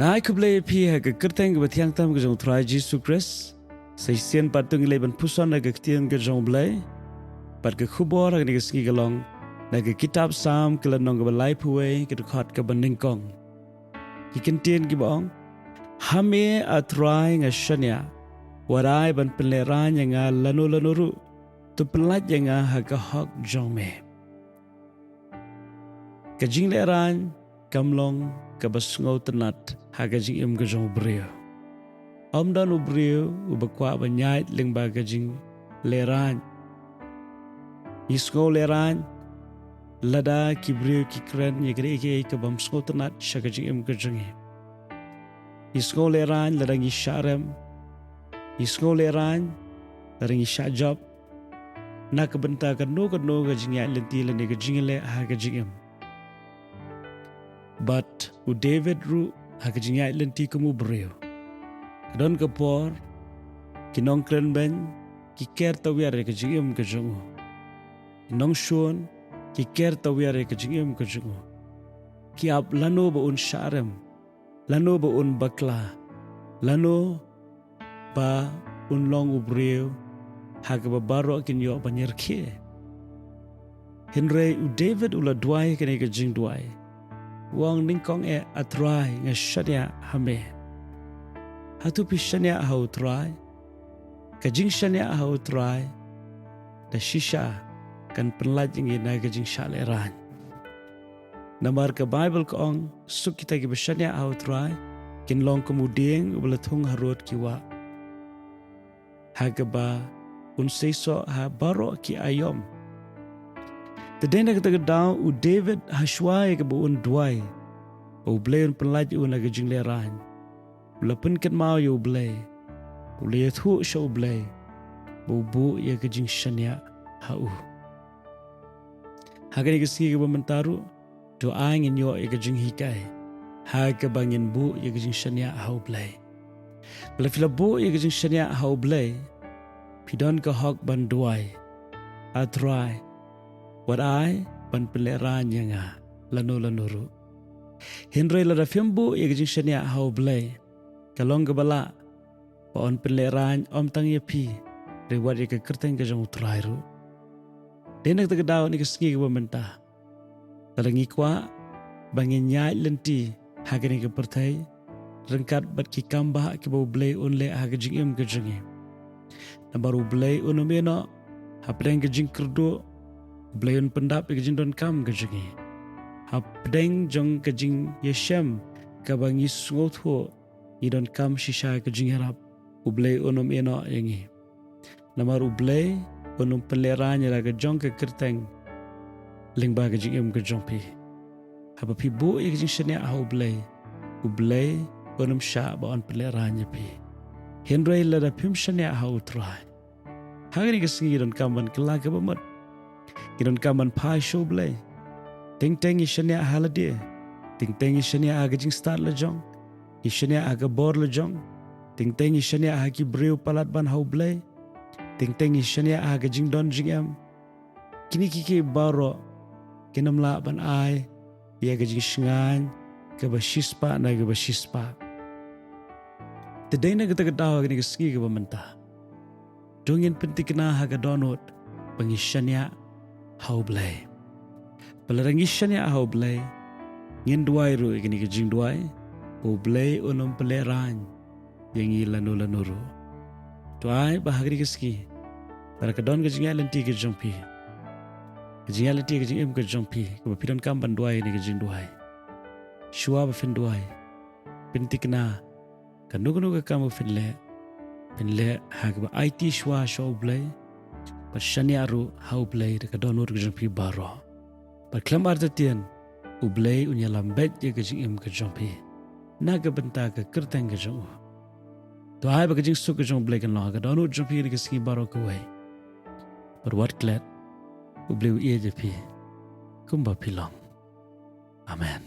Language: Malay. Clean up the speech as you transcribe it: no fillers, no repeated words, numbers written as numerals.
Nai ku Blei pi ha ke kerteng ke tiang tam ke jong trai Jesus Christ. Seisian patung le ban puson ke Ktien U Blei. Pat ke khubor ke ski galong na ke kitab Sam ke lanong ke balai puwe ke khot ke baningkong. Ki kentien ki bong. Hame atrai nga shanya. Warai ban pynlehrain nga lano ru. Tu pelat nga ha ke hok jong me. Ke Jingpuson kamlong ke basngau tenat ha ke jing ke jong brio. Dan ubrio ubakwa banyait ling ba ke Jingpuson. Isngau leran lada ki brio ki kren ye gre ke bam sngau tenat sha ke jing ke jong. Isngau leran lada ngi sharem. Isngau leran lada ngi shajab. Na ke benta ke no ke jingait lenti le ke jingle ha ke jing. But u David ru ha ke jingait lenti ke mu brio. Don ke por kinong kren ben ki ker tawiar ke jing ke jong. Kinong shun ki ker tawiar ke jing ke jong. Ki ap lano ba un sharem. Lano ba un bakla. Lano ba un long u brio ha ke babaro kin yo banyer ke. Henry u David ula duai ke jing duai. Wang ningkong atrai nga shania hame. Hatu pi shania hau trai. Kajing shania hau trai. Da shisha kan penlaj ingi na kajing shaleran. Namar ke Bible kong suk kita ki shania hau trai. Kin long kemudian ubelatung harut kiwa. Hagaba unseso ha baro ki ayom. Tadena kita kedau u David hashwai ke bu un duai. U Blei un penlaj u na ke Jingpuson. Ulapen ket mau u Blei. U le thu sha u Blei. Bu ye ke jing shania ha u. Hagani ke ski ke mentaru do angin yo ye ke jing hikai. Ha ke bangin bu ye ke jing shania ha u Blei. Bila fila bu ye ke jing shania ha u Blei. Pidon ke hok ban duai. Atrai. Warai ban pynlehrain nga lano ru. Henry lada fiambu ye ke jing shania ha u Blei. Kalong ke bala pa on pynlehrain om tang ye pi reward ye ke kerteng ke jong trai ru. Denak te kedau ni ke ski ke bamenta. Talangi kwa bangin nyai lenti ha ke ni ke pertai rengkat bat ki kamba ke bu Blei un le ha ke jing ke jing. Na baru Blei un meno ha pedeng ke jing kerdo Blei un pendap ke jing don kam ke jing. Ha pedeng jong ke jing yeshem ke bangi sungot ho i don kam shisha ke jing harap u Blei un eno yengi. Namar u Blei un pynlehrain la ke jong ke kerteng lingba ke jing ke jong pi. Ha pi bu ke jing shania ha u Blei. U Blei un sha ba on pynlehrain pi. Henry la da pim shania ha u trai. Hagani ke singi don kam ban kala ke bamot. Kidon kaman pai show Blei. Ting i shania haladia. Ting i shania aga jing start la jong. I shania aga bor la jong. Ting i shania aga brio palat ban hau Blei. Ting i shania aga jing don jing em. Kini kiki baro. Kinam la ban ai. Ia aga jing shingan. Ke bashispa na ke bashispa. Tadena kita kedawa kini keski ke bamenta. Dongin pentikna haga donut. Pengishania hau Blei. Pelarangi shania hau Blei. Ngin duai ru ikini ke jing duai. U Blei unum pynlehrain. Yangi lano ru. Tuai bahagri keski. Para kedon ke jing lenti ke jong pi. Ke jing lenti ke jing ke jong pi. Ke bapidon kam ban duai ni ke jing duai. Shua bafin duai. Pentikna. Kanu ke kamu finle. Finle hag ba IT shua show Blei. Shania ru hau Blei de kadonur ke jong pi baro. Par klamar tien u Blei unya lambet ye ke jing ke jong pi. Na ke benta ke kerteng ke jong. To ai ba ke jing su ke jong Blei kan lo ke donur jong pi ke ski baro ke wei. Par wat klet u Blei ye je pi. Kumba pilong. Amen.